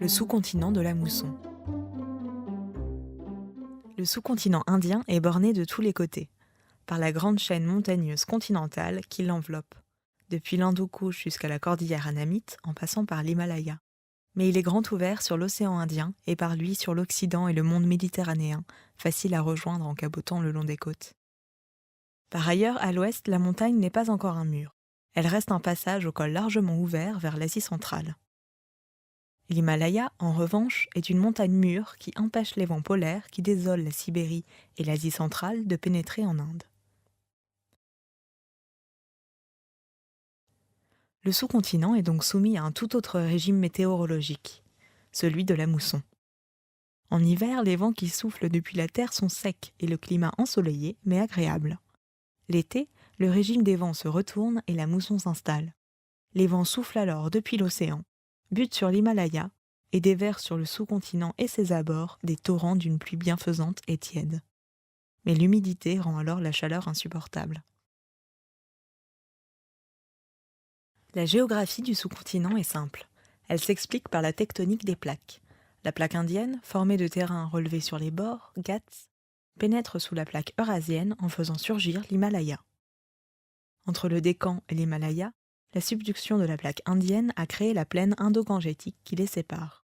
Le sous-continent de la mousson. Le sous-continent indien est borné de tous les côtés, par la grande chaîne montagneuse continentale qui l'enveloppe, depuis l'Hindoukouche jusqu'à la cordillère annamite en passant par l'Himalaya. Mais il est grand ouvert sur l'océan Indien et par lui sur l'Occident et le monde méditerranéen, facile à rejoindre en cabotant le long des côtes. Par ailleurs, à l'ouest, la montagne n'est pas encore un mur. Elle reste un passage au col largement ouvert vers l'Asie centrale. L'Himalaya, en revanche, est une montagne mûre qui empêche les vents polaires qui désolent la Sibérie et l'Asie centrale de pénétrer en Inde. Le sous-continent est donc soumis à un tout autre régime météorologique, celui de la mousson. En hiver, les vents qui soufflent depuis la Terre sont secs et le climat ensoleillé mais agréable. L'été, le régime des vents se retourne et la mousson s'installe. Les vents soufflent alors depuis l'océan, butent sur l'Himalaya et déversent sur le sous-continent et ses abords des torrents d'une pluie bienfaisante et tiède. Mais l'humidité rend alors la chaleur insupportable. La géographie du sous-continent est simple. Elle s'explique par la tectonique des plaques. La plaque indienne, formée de terrains relevés sur les bords, Ghats, pénètre sous la plaque eurasienne en faisant surgir l'Himalaya. Entre le Décan et l'Himalaya, la subduction de la plaque indienne a créé la plaine indo-gangetique qui les sépare.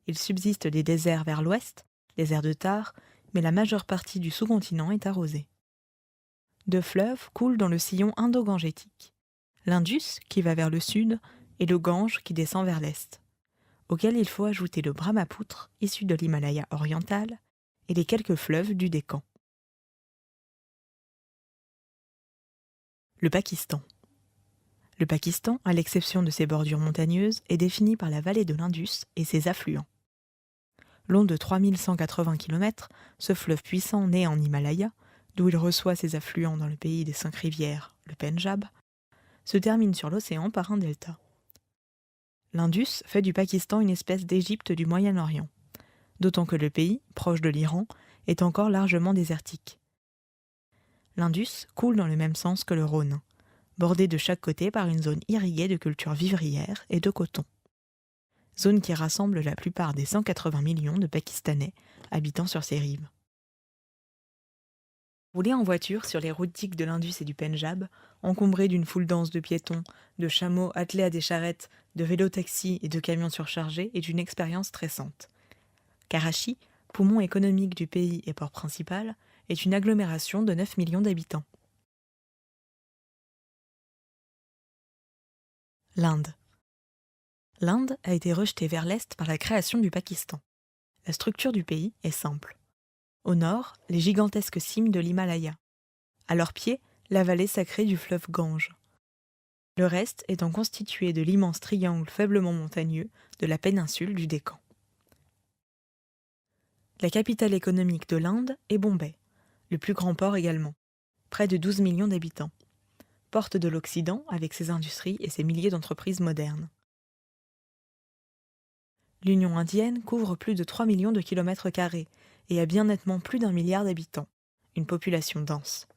Il subsiste des déserts vers l'ouest, déserts de Thar, mais la majeure partie du sous-continent est arrosée. Deux fleuves coulent dans le sillon indo-gangetique. L'Indus, qui va vers le sud, et le Gange, qui descend vers l'est, auquel il faut ajouter le Brahmapoutre, issu de l'Himalaya oriental, et les quelques fleuves du Décan. Le Pakistan. Le Pakistan, à l'exception de ses bordures montagneuses, est défini par la vallée de l'Indus et ses affluents. Long de 3180 km, ce fleuve puissant né en Himalaya, d'où il reçoit ses affluents dans le pays des 5 rivières, le Pendjab, se termine sur l'océan par un delta. L'Indus fait du Pakistan une espèce d'Égypte du Moyen-Orient, d'autant que le pays, proche de l'Iran, est encore largement désertique. L'Indus coule dans le même sens que le Rhône, bordé de chaque côté par une zone irriguée de cultures vivrières et de coton. Zone qui rassemble la plupart des 180 millions de Pakistanais habitant sur ses rives. Rouler en voiture sur les routes digues de l'Indus et du Pendjab, encombré d'une foule dense de piétons, de chameaux attelés à des charrettes, de vélos-taxis et de camions surchargés, est une expérience stressante. Karachi, poumon économique du pays et port principal, est une agglomération de 9 millions d'habitants. L'Inde. L'Inde a été rejetée vers l'est par la création du Pakistan. La structure du pays est simple. Au nord, les gigantesques cimes de l'Himalaya. À leurs pieds, la vallée sacrée du fleuve Gange. Le reste étant constitué de l'immense triangle faiblement montagneux de la péninsule du Décan. La capitale économique de l'Inde est Bombay, le plus grand port également, près de 12 millions d'habitants. Porte de l'Occident avec ses industries et ses milliers d'entreprises modernes. L'Union indienne couvre plus de 3 millions de kilomètres carrés et a bien nettement plus d'1 milliard d'habitants, une population dense.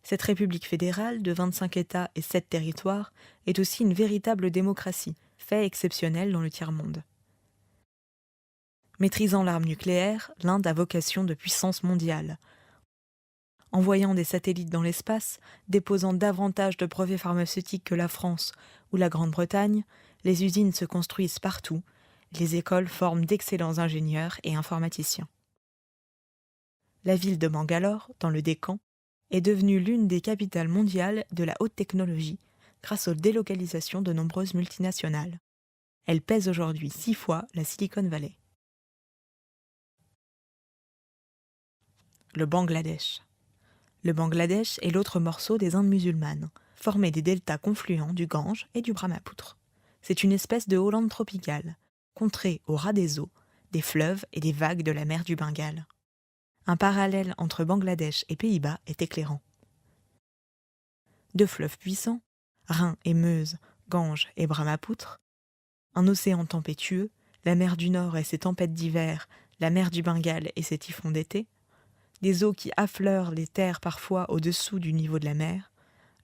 Cette république fédérale de 25 États et 7 territoires est aussi une véritable démocratie, fait exceptionnel dans le tiers-monde. Maîtrisant l'arme nucléaire, l'Inde a vocation de puissance mondiale. Envoyant des satellites dans l'espace, déposant davantage de brevets pharmaceutiques que la France ou la Grande-Bretagne, les usines se construisent partout, les écoles forment d'excellents ingénieurs et informaticiens. La ville de Bangalore, dans le Décan, est devenue l'une des capitales mondiales de la haute technologie grâce aux délocalisations de nombreuses multinationales. Elle pèse aujourd'hui 6 fois la Silicon Valley. Le Bangladesh. Le Bangladesh est l'autre morceau des Indes musulmanes, formé des deltas confluents du Gange et du Brahmapoutre. C'est une espèce de Hollande tropicale, contrée au ras des eaux, des fleuves et des vagues de la mer du Bengale. Un parallèle entre Bangladesh et Pays-Bas est éclairant. Deux fleuves puissants, Rhin et Meuse, Gange et Brahmapoutre, un océan tempétueux, la mer du Nord et ses tempêtes d'hiver, la mer du Bengale et ses typhons d'été, des eaux qui affleurent les terres parfois au-dessous du niveau de la mer,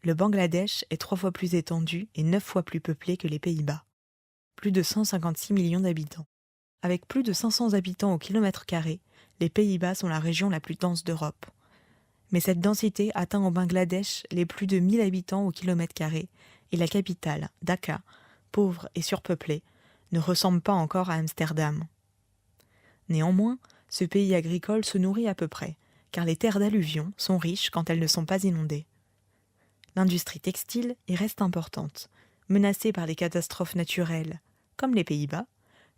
le Bangladesh est 3 fois plus étendu et 9 fois plus peuplé que les Pays-Bas. Plus de 156 millions d'habitants. Avec plus de 500 habitants au kilomètre carré, les Pays-Bas sont la région la plus dense d'Europe. Mais cette densité atteint au Bangladesh les plus de 1000 habitants au kilomètre carré et la capitale, Dhaka, pauvre et surpeuplée, ne ressemble pas encore à Amsterdam. Néanmoins, ce pays agricole se nourrit à peu près, car les terres d'alluvion sont riches quand elles ne sont pas inondées. L'industrie textile y reste importante. Menacée par les catastrophes naturelles, comme les Pays-Bas,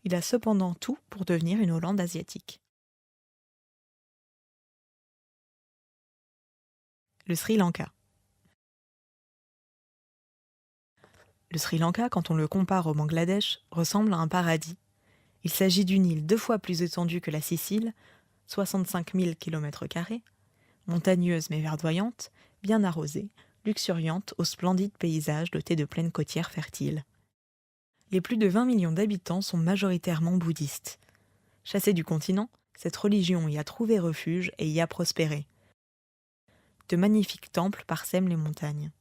il a cependant tout pour devenir une Hollande asiatique. Le Sri Lanka. Le Sri Lanka, quand on le compare au Bangladesh, ressemble à un paradis. Il s'agit d'une île 2 fois plus étendue que la Sicile, 65 000 km², montagneuse mais verdoyante, bien arrosée, luxuriante aux splendides paysages dotés de plaines côtières fertiles. Les plus de 20 millions d'habitants sont majoritairement bouddhistes. Chassée du continent, cette religion y a trouvé refuge et y a prospéré. De magnifiques temples parsèment les montagnes.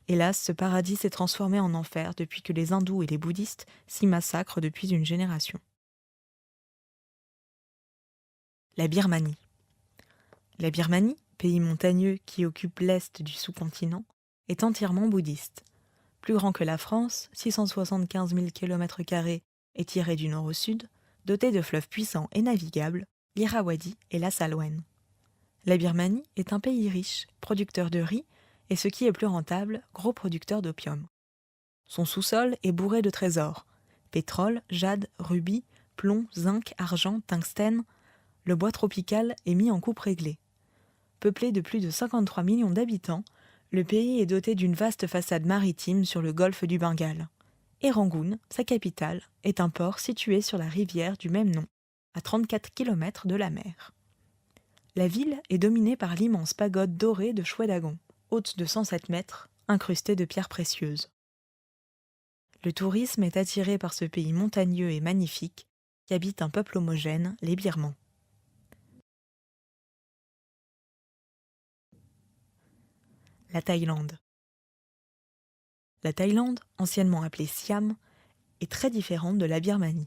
Hélas, ce paradis s'est transformé en enfer depuis que les hindous et les bouddhistes s'y massacrent depuis une génération. La Birmanie. La Birmanie, pays montagneux qui occupe l'est du sous-continent, est entièrement bouddhiste. Plus grand que la France, 675 000 km² étiré du nord au sud, doté de fleuves puissants et navigables, l'Irrawaddy et la Salween. La Birmanie est un pays riche, producteur de riz, et ce qui est plus rentable, gros producteur d'opium. Son sous-sol est bourré de trésors, pétrole, jade, rubis, plomb, zinc, argent, tungstène. Le bois tropical est mis en coupe réglée. Peuplé de plus de 53 millions d'habitants, le pays est doté d'une vaste façade maritime sur le golfe du Bengale. Et Rangoon, sa capitale, est un port situé sur la rivière du même nom, à 34 km de la mer. La ville est dominée par l'immense pagode dorée de Shwedagon, haute de 107 mètres, incrustée de pierres précieuses. Le tourisme est attiré par ce pays montagneux et magnifique, qui habite un peuple homogène, les Birmans. La Thaïlande. La Thaïlande, anciennement appelée Siam, est très différente de la Birmanie.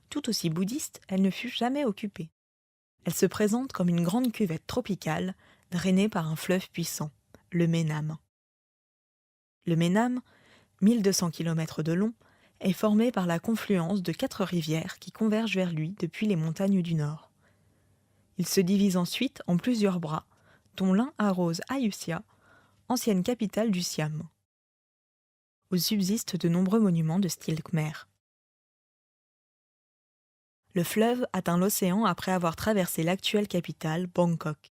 Tout aussi bouddhiste, elle ne fut jamais occupée. Elle se présente comme une grande cuvette tropicale, drainée par un fleuve puissant, le Menam. Le Menam, 1200 km de long, est formé par la confluence de 4 rivières qui convergent vers lui depuis les montagnes du nord. Il se divise ensuite en plusieurs bras, dont l'un arrose Ayutthaya, ancienne capitale du Siam, où subsistent de nombreux monuments de style khmer. Le fleuve atteint l'océan après avoir traversé l'actuelle capitale, Bangkok.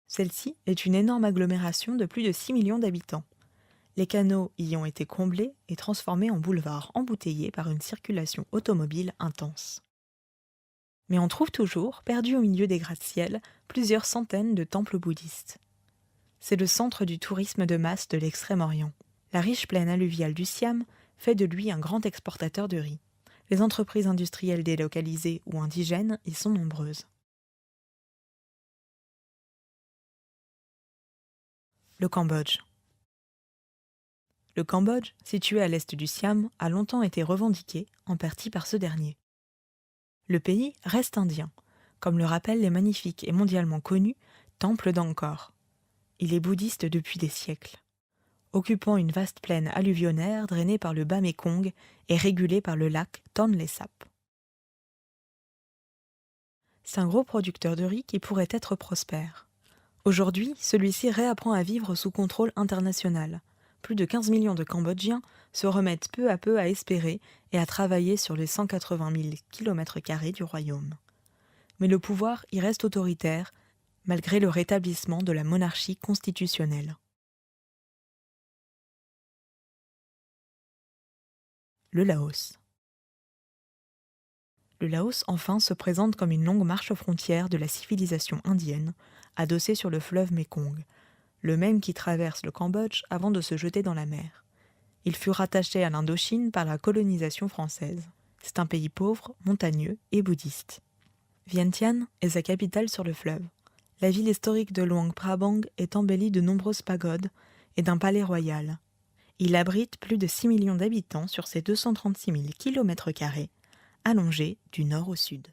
Celle-ci est une énorme agglomération de plus de 6 millions d'habitants. Les canaux y ont été comblés et transformés en boulevards embouteillés par une circulation automobile intense. Mais on trouve toujours, perdus au milieu des gratte-ciels, plusieurs centaines de temples bouddhistes. C'est le centre du tourisme de masse de l'Extrême-Orient. La riche plaine alluviale du Siam fait de lui un grand exportateur de riz. Les entreprises industrielles délocalisées ou indigènes y sont nombreuses. Le Cambodge. Le Cambodge, situé à l'est du Siam, a longtemps été revendiqué, en partie par ce dernier. Le pays reste indien, comme le rappellent les magnifiques et mondialement connus temples d'Angkor. Il est bouddhiste depuis des siècles. Occupant une vaste plaine alluvionnaire drainée par le bas Mékong et régulée par le lac Tonlé Sap. C'est un gros producteur de riz qui pourrait être prospère. Aujourd'hui, celui-ci réapprend à vivre sous contrôle international. Plus de 15 millions de Cambodgiens se remettent peu à peu à espérer et à travailler sur les 180 000 km² du royaume. Mais le pouvoir y reste autoritaire, malgré le rétablissement de la monarchie constitutionnelle. Le Laos. Le Laos, enfin, se présente comme une longue marche aux frontières de la civilisation indienne, adossée sur le fleuve Mékong, le même qui traverse le Cambodge avant de se jeter dans la mer. Il fut rattaché à l'Indochine par la colonisation française. C'est un pays pauvre, montagneux et bouddhiste. Vientiane est sa capitale sur le fleuve. La ville historique de Luang Prabang est embellie de nombreuses pagodes et d'un palais royal. Il abrite plus de 6 millions d'habitants sur ses 236 000 km², allongée du nord au sud.